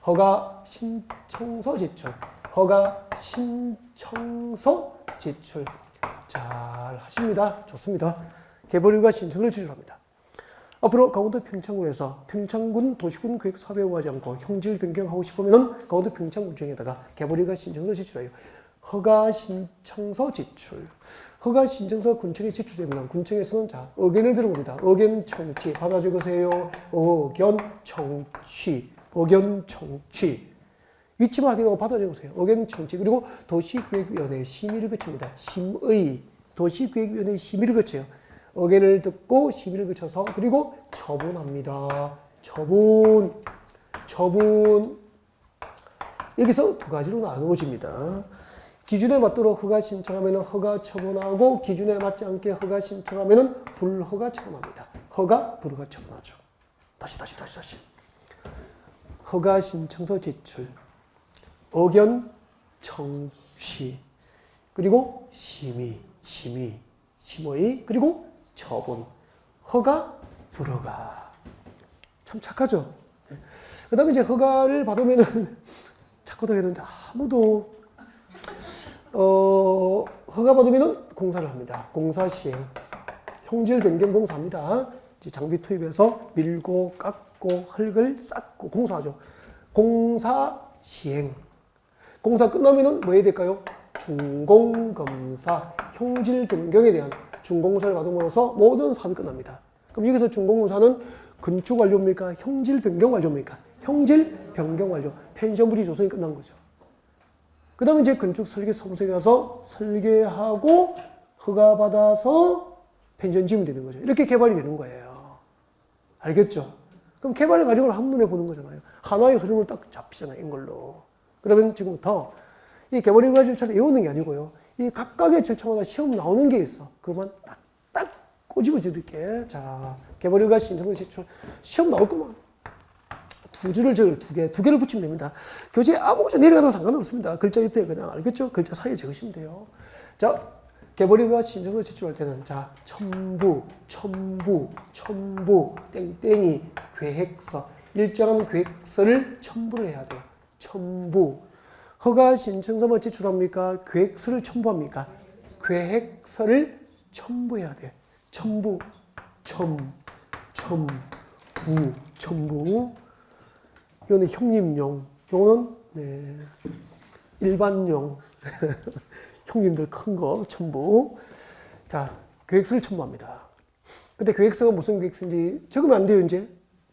허가 신청서 제출. 허가 신청서 제출. 잘 하십니다. 좋습니다. 개발허가 신청을 제출합니다. 앞으로 강원도 평창군에서 평창군 도시군 계획 사업에 응하지 않고 형질 변경하고 싶으면 강원도 평창군청에다가 개발허가 신청서 제출해요. 허가 신청서 제출. 허가 신청서 군청에 제출되면 군청에서는 자 의견을 들어봅니다. 의견 청취 받아 적으세요. 의견 청취. 의견 청취. 위치만 확인하고 받아 적으세요. 의견 청취. 그리고 도시계획위원회 심의를 거칩니다. 심의. 도시계획위원회 심의를 거쳐요. 의견을 듣고 심의를 거쳐서 그리고 처분합니다. 처분. 여기서 두 가지로 나누어집니다. 기준에 맞도록 허가 신청하면 허가 처분하고 기준에 맞지 않게 허가 신청하면 불허가 처분합니다. 허가, 불허가 처분하죠. 다시. 허가 신청서 제출, 의견 청취, 그리고 심의, 그리고 처분, 허가, 불허가. 참 착하죠? 네. 그 다음에 이제 허가를 받으면은 자꾸 더 했는데 아무도 허가받으면 공사를 합니다. 공사 시행. 형질 변경 공사입니다. 이제 장비 투입해서 밀고 깎고 흙을 쌓고 공사하죠. 공사 시행. 공사 끝나면은 뭐 해야 될까요? 준공검사. 형질 변경에 대한 준공사를 받음으로써 모든 사업이 끝납니다. 그럼 여기서 준공검사는 건축 완료입니까? 형질 변경 완료입니까? 형질 변경 완료. 펜션물이 조성이 끝난 거죠. 그 다음에 이제 건축 설계 사무소에 가서 설계하고 허가받아서 펜션 지으면 되는 거죠. 이렇게 개발이 되는 거예요. 알겠죠? 그럼 개발의 과정을 한눈에 보는 거잖아요. 하나의 흐름을 딱 잡히잖아요. 이걸로. 그러면 지금부터 이 개발의 절차를 외우는 게 아니고요. 이 각각의 절차마다 시험 나오는 게 있어. 그것만 딱딱 꼬집어 드릴게. 자, 개발의가 신청을 제출. 시험 나올 거만. 두 줄을 적을 두 개를 붙이면 됩니다. 교재 아무것도 내려가도 상관없습니다. 글자 옆에 그냥 알겠죠? 글자 사이에 적으시면 돼요. 자, 개발의가 신청을 제출할 때는 자, 첨부, 땡땡이, 계획서, 일정한 계획서를 첨부를 해야 돼요. 첨부. 허가 신청서만 제출합니까? 계획서를 첨부합니까? 계획서를 첨부해야 돼요. 첨부. 이거는 형님용, 이거는 네, 일반용. 형님들 큰 거 첨부. 자, 계획서를 첨부합니다. 근데 계획서가 무슨 계획서인지 적으면 안 돼요, 이제.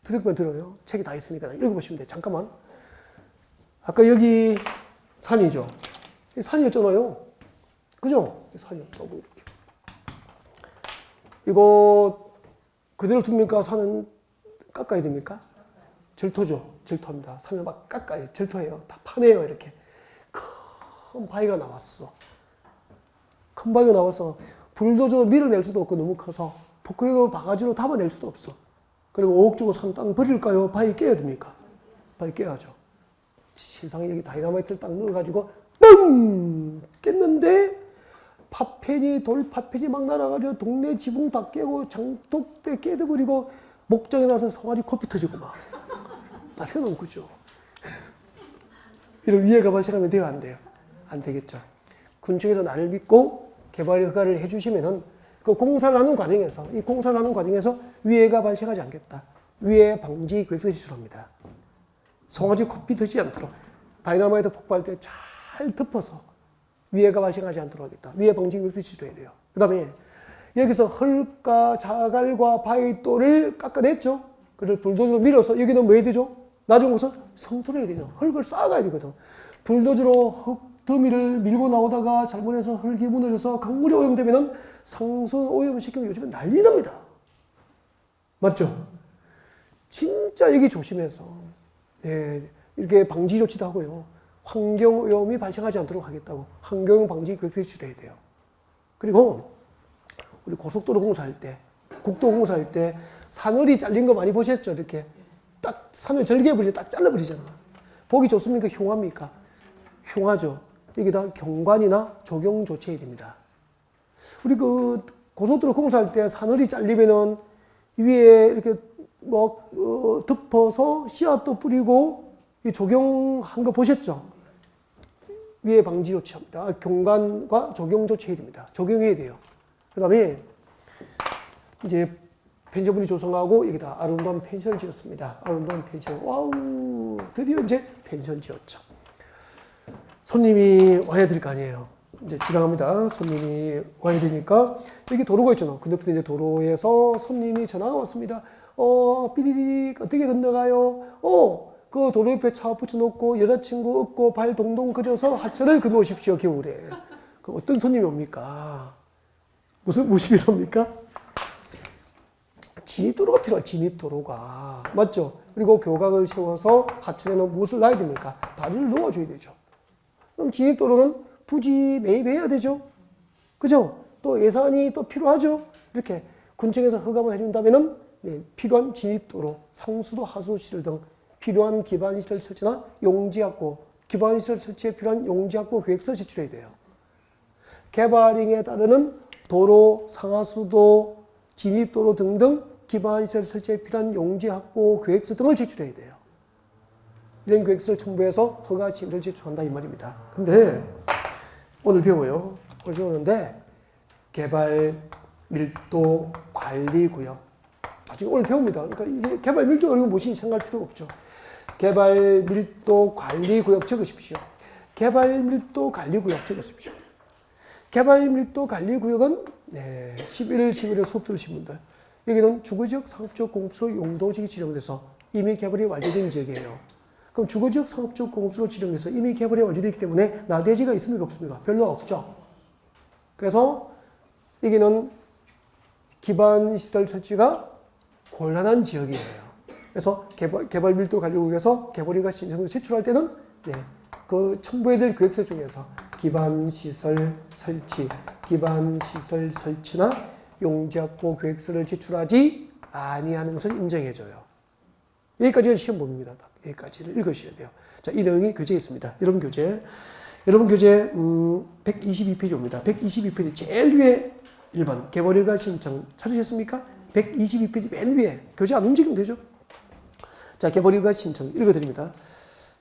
들을 건 들어요. 책이 다 있으니까 읽어보시면 돼요. 잠깐만. 아까 여기 산이죠. 산이었잖아요. 그죠? 산이었다고, 이렇게. 이거 그대로 둡니까? 산은 깎아야 됩니까? 절토죠. 절토합니다. 산을 막 깎아요. 절토해요. 다 파내요. 이렇게. 큰 바위가 나왔어. 큰 바위가 나와서 불도저로 밀어낼 수도 없고 너무 커서 포크레인으로 바가지로 담아낼 수도 없어. 그리고 5억 주고 산 땅 버릴까요? 바위 깨야 됩니까? 바위 깨야죠. 세상에 여기 다이나마이트를 딱 넣어가지고 뻥! 깼는데 돌파편이 막 날아가지고 동네 지붕 다 깨고 장독대 깨져버리고 목장에 나서 송아지 코피 터지고 막 난리가 너무 크죠. 이런 위해가 발생하면 돼요? 안 돼요? 안 되겠죠. 군청에서 나를 믿고 개발 허가를 해주시면은 그 공사를 하는 과정에서 이 공사를 하는 과정에서 위해가 발생하지 않겠다. 위해 방지 계획서 제출합니다. 송아지 코피 터지지 않도록 다이나마이트 폭발 때 잘 덮어서 위해가 발생하지 않도록 하겠다. 위해 방지 계획서 제출해야 돼요. 그 다음에 여기서 흙과 자갈과 바위돌을 깎아냈죠. 그걸 불도저로 밀어서 여기는 뭐 해야 되죠? 나중에 가서 성토를 해야 되죠. 흙을 쌓아가야 되거든. 불도저로 흙 더미를 밀고 나오다가 잘못해서 흙이 무너져서 강물이 오염되면 상순 오염시키면 요즘에 난리 납니다. 맞죠? 진짜 여기 조심해서 네, 이렇게 방지 조치도 하고요. 환경 오염이 발생하지 않도록 하겠다고 환경 방지 계획서 제출해야 돼요. 그리고 우리 고속도로 공사할 때, 국도 공사할 때 사늘이 잘린 거 많이 보셨죠? 이렇게 딱 산을 절개해버리죠. 딱 잘라버리잖아. 보기 좋습니까? 흉합니까? 흉하죠. 여기다 경관이나 조경 조치해야 됩니다. 우리 그 고속도로 공사할 때 사늘이 잘리면은 위에 이렇게 덮어서 씨앗도 뿌리고 이 조경한 거 보셨죠? 위에 방지 조치합니다. 경관과 조경 조치해야 됩니다. 조경해야 돼요. 그 다음에 이제 펜션분이 조성하고 여기다 아름다운 펜션을 지었습니다. 아름다운 펜션. 와우, 드디어 이제 펜션 지었죠. 손님이 와야 될 거 아니에요. 이제 지나갑니다. 손님이 와야 되니까 여기 도로가 있잖아. 건너편에 이제 도로에서 손님이 전화가 왔습니다. 삐리리 어떻게 건너가요? 그 도로 옆에 차 붙여놓고 여자친구 업고 발 동동 그려서 하천을 건너오십시오. 겨울에. 그 어떤 손님이 옵니까? 무슨 필요합니까? 진입도로가 필요해. 진입도로가. 맞죠? 그리고 교각을 세워서 하천에는 무엇을 놔야 됩니까? 다리를 놓아줘야 되죠. 그럼 진입도로는 부지 매입해야 되죠. 그죠? 또 예산이 또 필요하죠. 이렇게 군청에서 허가만 해준다면은 네, 필요한 진입도로, 상수도, 하수도 시설 등 필요한 기반시설 설치나 용지확보, 기반시설 설치에 필요한 용지확보 계획서 제출해야 돼요. 개발행위에 따르는 도로, 상하수도, 진입도로 등등 기반시설 설치에 필요한 용지확보 계획서 등을 제출해야 돼요. 이런 계획서를 첨부해서 허가 심의를 제출한다 이 말입니다. 근데 오늘 배워요. 오늘 배우는데 개발 밀도 관리 구역. 나중에 오늘 배웁니다. 그러니까 이게 개발 밀도 그리고 무엇인지 생각할 필요가 없죠. 개발 밀도 관리 구역 적으십시오. 개발 밀도 관리 구역 적으십시오. 개발 밀도 관리 구역은 11월 수업 들으신 분들 여기는 주거지역, 상업지역, 공업지로 용도지역이 지정돼서 이미 개발이 완료된 지역이에요. 그럼 주거지역, 상업지역, 공업지로 지정돼서 이미 개발이 완료되기 때문에 나대지가 있습니까 없습니까? 별로 없죠. 그래서 여기는 기반시설 설치가 곤란한 지역이에요. 그래서 개발 밀도 관리구역에서 개발이가 신청을 제출할 때는 그 첨부해야 될 계획서 중에서 기반시설 설치나 용지확보 계획서를 제출하지 아니하는 것을 인정해줘요. 여기까지가 시험 범위입니다. 여기까지를 읽으셔야 돼요. 자, 이 내용이 교재에 있습니다. 여러분 교재 122페이지입니다. 122페이지 제일 위에 1번 개발허가 신청 찾으셨습니까? 122페이지 맨 위에 교재 안 움직이면 되죠. 자, 개발허가 신청 읽어드립니다.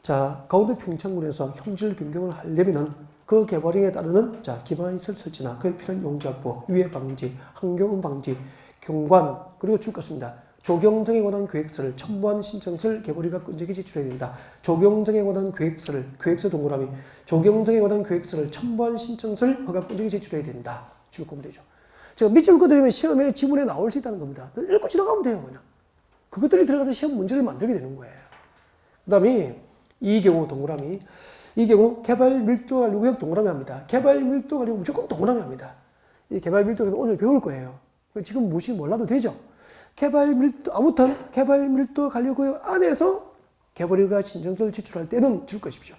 자, 강원도 평창군에서 형질 변경을 하려면은 그 개발행에 따르는 기반시설 설치나 그에 필요한 용지 확보, 유해 방지, 환경오염 방지, 경관 그리고 줄 것입니다. 조경 등에 관한 계획서를 첨부한 신청서를 개발허가 건조기 제출해야 된다. 조경 등에 관한 계획서 동그라미, 조경 등에 관한 계획서를 첨부한 신청서를 허가 건조기 제출해야 된다. 줄 거면 되죠. 제가 밑줄 그어드리면 시험에 지문에 나올 수 있다는 겁니다. 읽고 지나가면 돼요, 그냥. 그것들이 들어가서 시험 문제를 만들게 되는 거예요. 그 다음에 이 경우 동그라미, 이 경우 개발 밀도 관리 구역 동그라미 합니다. 개발 밀도 관리 구역 무조건 동그라미 합니다. 이 개발 밀도 오늘 배울 거예요. 지금 무시 몰라도 되죠. 아무튼 개발 밀도 관리 구역 안에서 개발허가 신청서를 제출할 때는 줄 것이죠.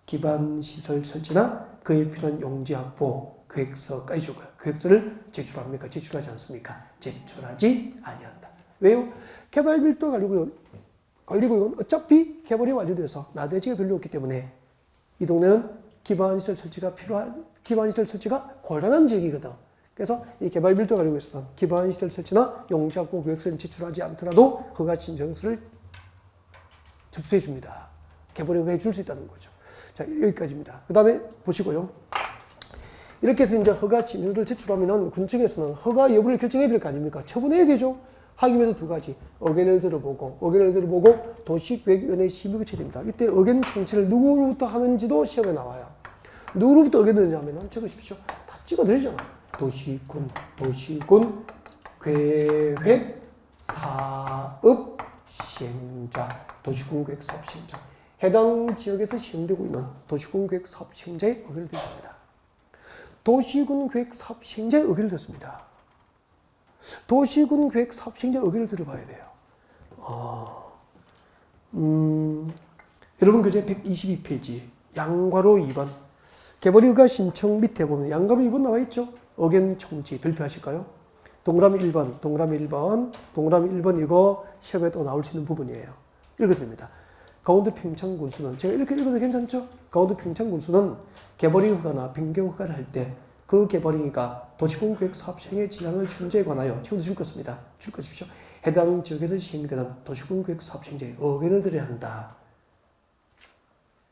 기반 시설 설치나 그에 필요한 용지 확보 계획서까지 줄 거예요. 계획서를 제출합니까? 제출하지 않습니까? 제출하지 아니한다. 왜요? 개발 밀도 관리 구역은 어차피 개발이 완료돼서 나대지가 별로 없기 때문에 이 동네는 기반시설 설치가 곤란한 지역이거든. 그래서 이 개발 밀도 관리 구역에서는 기반시설 설치나 용지 확보 계획서를 제출하지 않더라도 허가 신청서를 접수해 줍니다. 개발허가 해줄 수 있다는 거죠. 자, 여기까지입니다. 그 다음에 보시고요. 이렇게 해서 이제 허가 신청서를 제출하면은 군청에서는 허가 여부를 결정해야 될 거 아닙니까? 처분해야 되죠. 하기 위해서 두 가지. 의견을 들어보고 도시계획위원회에 심의를 쳐야 됩니다. 이때 의견 청취를 누구로부터 하는지도 시험에 나와요. 누구로부터 의견을 듣냐면 적으십시오. 다 찍어드리잖아. 도시군 계획 사업 시행자, 도시군 계획 사업 시행자. 해당 지역에서 시행되고 있는 도시군 계획 사업 시행자의 의견을 듣습니다. 도시군 계획 사업 시행자의 의견을 듣습니다. 도시군 계획 사업 시행자 의견을 들어봐야 돼요. 여러분 교재 122페이지 양괄호 2번 개발허가 신청 밑에 보면 양괄호 2번 나와 있죠. 의견 청취 발표하실까요? 동그라미 1번 이거 시험에 또 나올 수 있는 부분이에요. 읽어드립니다. 강원도 평창군수는 제가 이렇게 읽어도 괜찮죠? 강원도 평창군수는 개발허가나 변경허가를 할 때 그 개발행위가 도시군 계획 사업 시행의 지향을 준제에 관하여 지금도 줄 것입니다. 줄 것이십시오. 해당 지역에서 시행되는 도시군 계획 사업 시행자의 의견을 드려야 한다.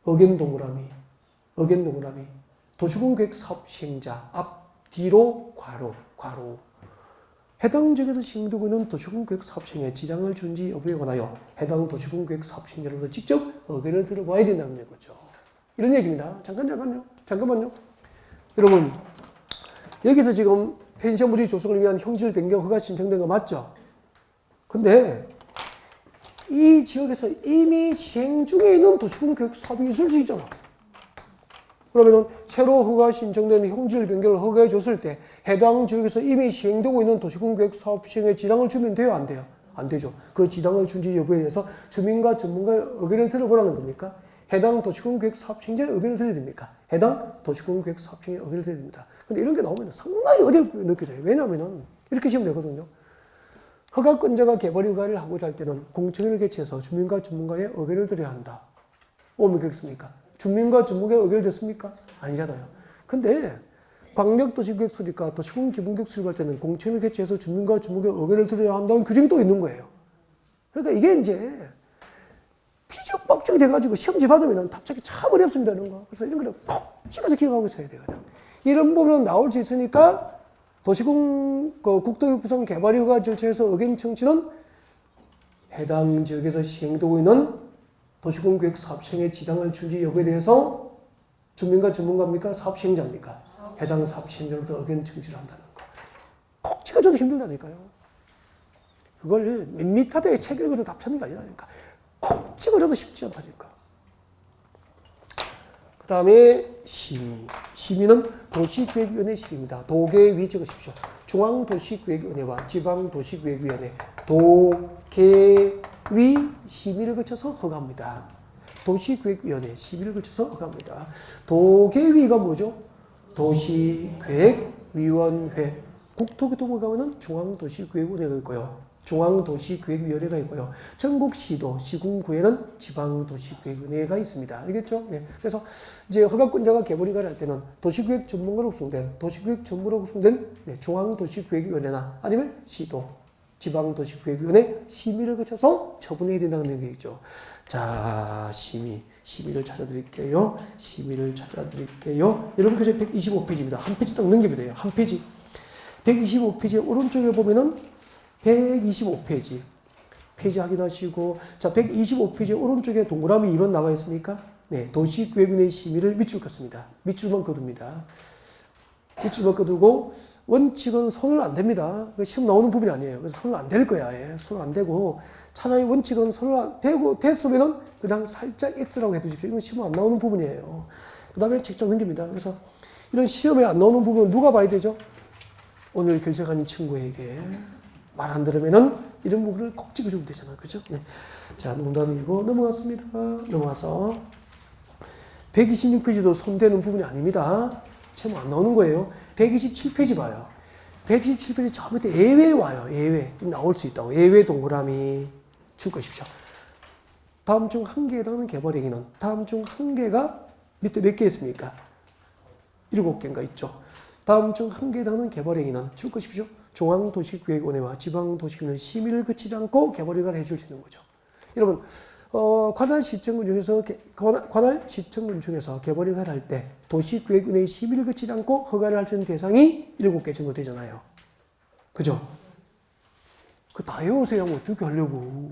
의견 동그라미. 도시군 계획 사업 시행자 앞 뒤로 괄호. 해당 지역에서 시행되고 있는 도시군 계획 사업 시행에 지장을 준지 여부에 관하여 해당 도시군 계획 사업 시행자로부터 직접 의견을 들어봐야 된다는 거죠. 이런 얘기입니다. 잠깐만요. 여러분. 여기서 지금 펜션물이 조성을 위한 형질 변경 허가 신청된 거 맞죠? 근데 이 지역에서 이미 시행 중에 있는 도시군 계획 사업이 있을 수 있잖아. 그러면은 새로 허가 신청된 형질 변경을 허가해 줬을 때 해당 지역에서 이미 시행되고 있는 도시군 계획 사업 시행에 지장을 주면 돼요, 안 돼요? 안 되죠. 그 지장을 준지 여부에 대해서 주민과 전문가의 의견을 들어보라는 겁니까? 해당 도시군 계획 사업 시행자의 의견을 들어야 됩니까? 해당 도시군 계획 사업 시행자의 의견을 들어야 됩니다. 근데 이런 게 나오면 상당히 어렵게 느껴져요. 왜냐하면 이렇게 시험 내거든요. 허가권자가 개발허가를 하고자 할 때는 공청회를 개최해서 주민과 전문가의 의견을 드려야 한다. 옳겠습니까? 주민과 전문가의 의견을 듣습니까? 아니잖아요. 근데 광역도시계획수립과 도시군기본계획 수립할 때는 공청회를 개최해서 주민과 전문가의 의견을 들어야 한다는 규정이 또 있는 거예요. 그러니까 이게 이제 뒤죽박죽이 돼가지고 시험지 받으면 답장이 참 어렵습니다. 이런 거. 그래서 이런 거를 콕 집어서 기억하고 있어야 돼요. 이런 부분은 나올 수 있으니까 국토교부상 개발이 허가 절차에서 의견 청취는 해당 지역에서 시행되고 있는 도시공계획 사업 시행의 지당할 준지 여부에 대해서 주민과 전문가입니까? 사업 시행자입니까? 해당 사업 시행자로부터 의견 청취를 한다는 거. 꼭 찍어줘도 힘들다니까요. 그걸 밋밋하게 책 읽어서 답하는 게 아니라니까. 꼭 찍어줘도 쉽지 않다니까. 그 다음에 심의. 심의는 도시계획위원회 심의입니다. 도계위 적으십시오. 중앙도시계획위원회와 지방도시계획위원회, 도계위 심의를 거쳐서 허가합니다. 도시계획위원회 심의를 거쳐서 허가합니다. 도계위가 뭐죠? 도시계획위원회. 국토교통부 가면은 중앙도시계획위원회가 있고요. 중앙도시계획위원회가 있고요. 전국시도, 시군구에는 지방도시계획위원회가 있습니다. 알겠죠? 네. 그래서 이제 허가권자가 개발인가를 할 때는 도시계획 전문가로 구성된, 중앙도시계획위원회나 아니면 시도, 지방도시계획위원회 심의를 거쳐서 처분해야 된다는 얘기죠. 자, 심의를 찾아드릴게요. 여러분 교재 125페이지입니다. 한 페이지 딱 넘기면 돼요. 한 페이지. 125페이지 오른쪽에 보면은 125페이지 페이지 확인하시고, 자, 125페이지 오른쪽에 동그라미 2번 나와 있습니까? 네, 도시계획위원회 심의를 밑줄 긋습니다. 밑줄만 긋습니다. 밑줄만 긋고 원칙은 손을 안 댑니다. 시험 나오는 부분이 아니에요. 그래서 손을 안 댈 거야. 예. 손을 안 대고, 차라리 원칙은 손을 안 대고 됐으면은 그냥 살짝 X라고 해두십시오. 이건 시험 안 나오는 부분이에요. 그 다음에 책장 넘깁니다. 그래서 이런 시험에 안 나오는 부분은 누가 봐야 되죠? 오늘 결정한 친구에게 말 안 들으면은 이런 부분을 꼭 찍어주면 되잖아. 그죠? 네. 자, 농담이고 넘어갔습니다. 넘어가서 126페이지도 손대는 부분이 아닙니다. 시험 안 나오는 거예요. 127페이지 봐요. 127페이지 처음 밑에 예외 와요. 예외. 나올 수 있다고. 예외 동그라미 줄 것이십시오. 다음 중 한 개에 해당하는 개발행위는 다음 중 한 개가 밑에 몇 개 있습니까? 7개인가 있죠. 다음 중 한 개에 해당하는 개발행위는 줄 것이십시오. 중앙도시계획위원회와 지방도시계획위원회 심의를 거치지 않고 개발허가를 해줄 수 있는 거죠. 여러분, 관할 시청군 중에서 개발허가를 할 때 도시계획위원회 심의를 거치지 않고 허가를 할 수 있는 대상이 7개 정도 되잖아요. 그죠? 그 다 외우세요. 어떻게 하려고.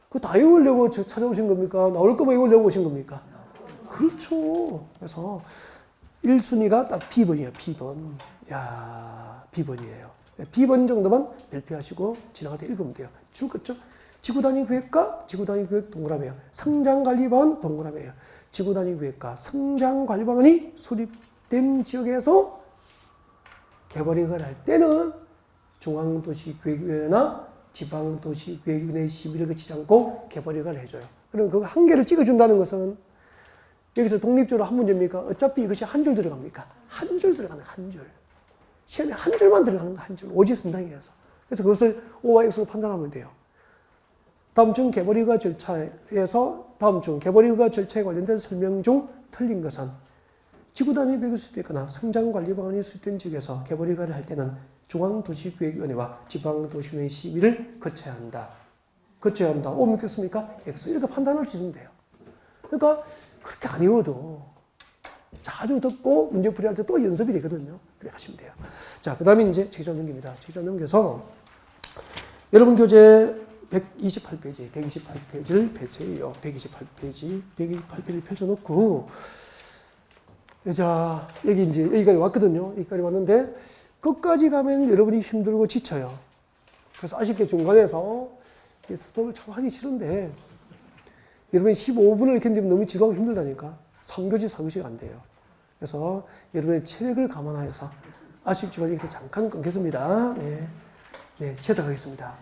그 다 외우려고 찾아오신 겁니까? 나올 거면 외우려고 오신 겁니까? 그렇죠. 그래서 1순위가 딱 B번이에요. B번. 야, B번이에요. B번 정도만 발표하시고 지나갈 때 읽으면 돼요. 죽었죠? 지구단위계획과 지구단위계획 동그라미예요. 성장관리방안 동그라미예요. 지구단위계획과 성장관리방안이 수립된 지역에서 개발허가를 할 때는 중앙도시계획위원회나 지방도시계획위원회 심의를 거치지 않고 개발허가를 해줘요. 그럼 그 한 개를 찍어준다는 것은 여기서 독립적으로 한 문제입니까? 어차피 이것이 한 줄 들어갑니까? 한 줄 들어가는 한 줄. 시험에 한 줄만 들어가는 거 한 줄. 오지선당해서. 그래서 그것을 O와 X로 판단하면 돼요. 다음 중 개발허가 절차에 관련된 설명 중 틀린 것은 지구단위 계획이 수립되거나 성장관리방안이 수립된 지역에서 개발허가를 할 때는 중앙도시계획위원회와 지방도시계획위원회 심의를 거쳐야 한다. O 믿겠습니까? X. 이렇게 판단할 수 있으면 돼요. 그러니까 그렇게 안 외워도 자주 듣고 문제 풀이할 때 또 연습이 되거든요. 그렇게 하시면 돼요. 자, 그 다음에 이제 책장 넘깁니다. 책장 넘겨서 여러분 교재 128페이지를 펴세요. 128페이지를 펼쳐놓고, 자, 여기 이제 여기까지 왔거든요. 여기까지 왔는데 끝까지 가면 여러분이 힘들고 지쳐요. 그래서 아쉽게 중간에서 스톱을 참 하기 싫은데 여러분이 15분을 견디면 너무 지루하고 힘들다니까. 3교시, 4교시가 안 돼요. 그래서 여러분의 체력을 감안해서 아쉽지만 여기서 잠깐 끊겠습니다. 네, 쉬었다 가겠습니다.